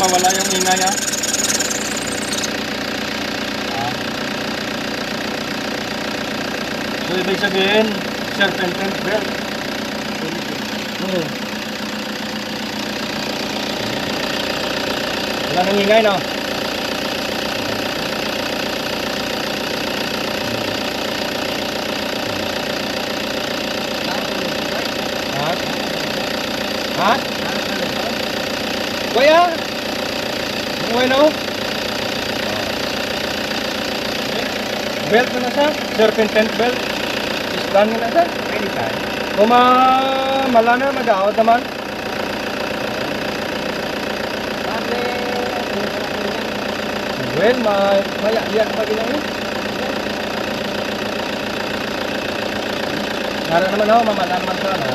mawala yung ingay ha. So ibig sabihin, serpentine belt. Wala nang ingay no? Ha? Kuya? Kuya no? Belt na siya? Serpentine belt? Isdan na siya? Anytime. Kung malana, mag-out naman. Well, mayak-yak pa din yun. Nara naman ako, mamala naman siya na.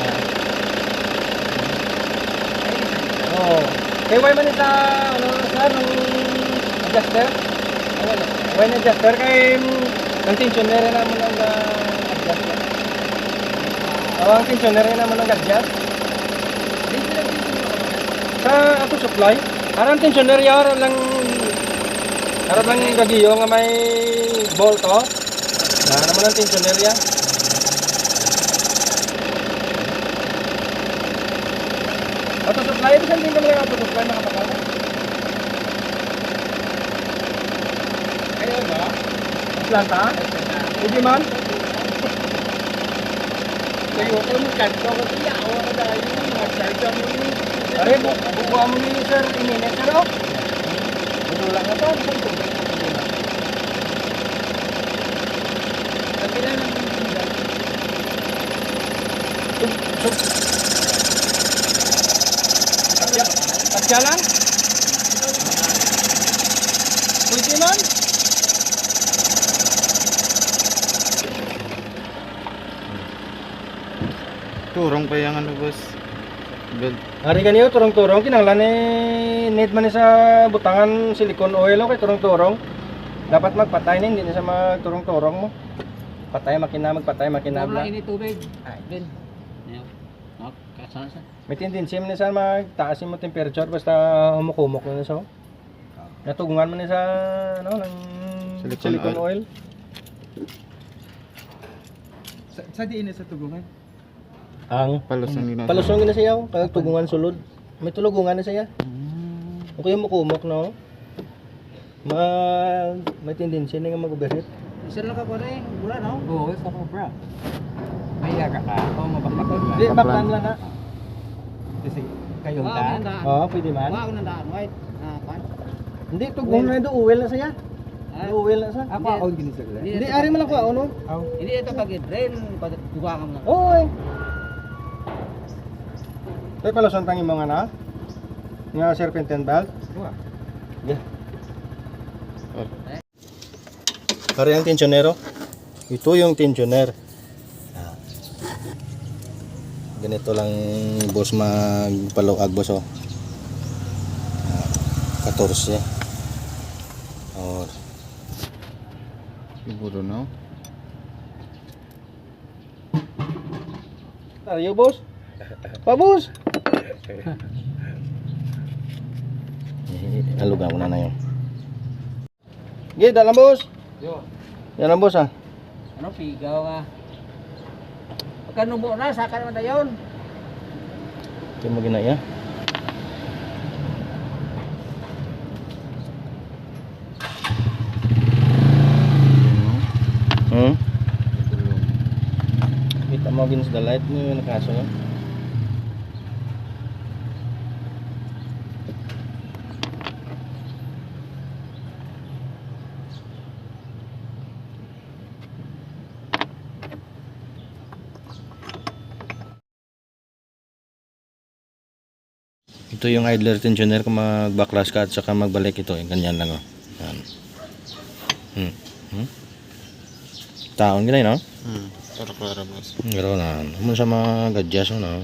Oh. Kaya why man ita, ano sir, nung adjuster? Why na adjuster? Kaya ang tensioner naman ang adjuster. Ang tensioner naman ang adjust. Sa ako supply, arang tensioner yar lang gagiyo nga may bolt to. Na naman ang tensioner ya. Auto supply, bisan din kami ng auto supply makapakala. Ayun ba? Planta? Hindi man? Kayo ko mo kanto ko siya, awa na dahil mo, mag-charge mo ni. Are, bukuha mo ni sir, ininit sir o? Budulang na to, bisan ko. Kapila ng at siya lang? Pwede man? Turong pa yung ano boss. Belt. Hari kanyo, turong-turong. Kinanglan need man ni sa butangan silicone oil o kay turong-turong. Dapat magpatay na, hindi na sa magturong-turong mo. Patay, magpatay, makinabla. Ini tubig. Ay, din. Kasana siya. May tendency man sa magtaasin mo temperature basta humukumok na siya. Natugungan mo na sa ano ng silicone oil. Sa di ini sa tugungan. Ang Palusong nila. palusong na siya, kaya tugungan sulod. May tulugungan na siya. Okay humukumok no. May tendency na nga mag-overheat. Isa lang ka ko rin, wala no? Oo, isa ko bra. May yaga ka. Oo, mabakbakon. Hindi, baklan lang na. Kasi kayong daan. Oo, pwede man. Wow, nang daan, white. Pan. Hindi, tugungan na doon, uwel na siya. Uwel na siya. Ako ako ginisagla. Hindi, ari man ako, ano? Hindi ito pag-drain, dugangan mo lang. Oo. Kaya pala saan tangin mga na? Nga serpentine belt? Yeah. Ari ang tensionero. Ito yung tensioner. Ganito lang boss magpaluag boss oh. 14. Oh. Siguro no? Tayo boss. Pa boss. Alugaw na yun. Sige, dalam boss. Yo. Dalam boss ah. Ano pigaw nga? Pagka nubo na, saka naman na yun. Ito mo ginaya. Kita mo gins the light mo yung nakaso no? Ito yung idler tensioner kung mag-backlash ka at saka magbalik ito. Ganyan lang oh. Yan. Taon gina no? Klaro boss. Garo na. Naman sa mga gadgets no.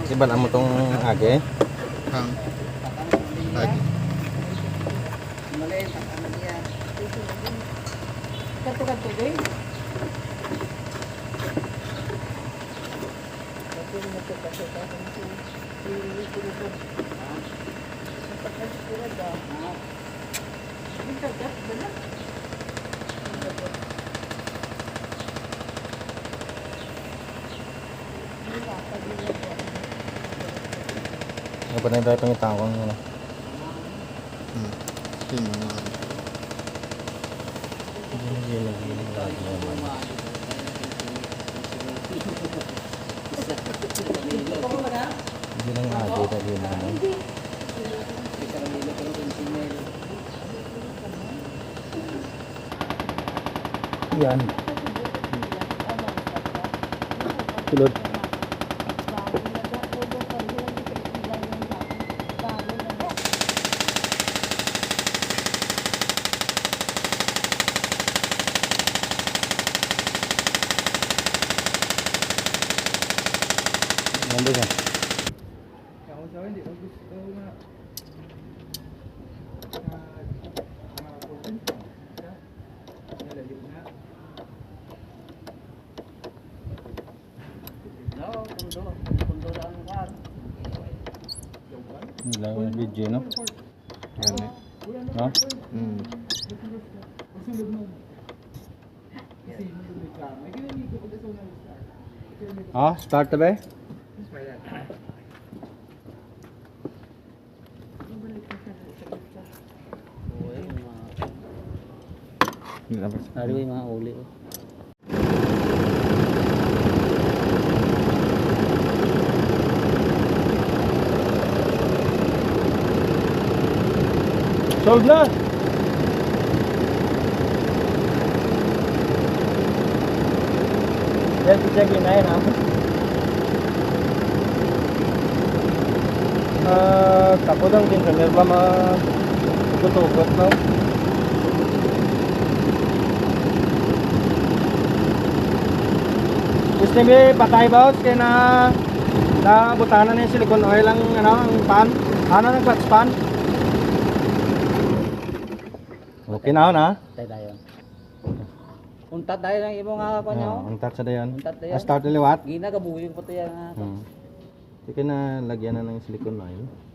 Iban mo tong age. Hang. Lagi. Kanto-kanto din. Ano pa na tayo pangitang ko ano. Yun yung mga Hindi lang age tadi naman. Yan. Tulod. Nandun yan. Lang yung video, no? yan eh. Ha? Mm. Ah, start na ba? Hari may mga uli. Solve na! Yes, check in na yun, ha? Takot ang tinsaner ba magtutugot, no? Gusto niyo patay boss kaya na butanan na yung silicone oil ang ano ang pan. Ano ng clutch pan? Okay na na. Tayo. Untat tayo ng ibang nga pa niyo. Untat sa dayon. Untat dayon. Start na liwat. Gina kabuyong pa tayo nga. Sige na lagyan na ng silicone oil.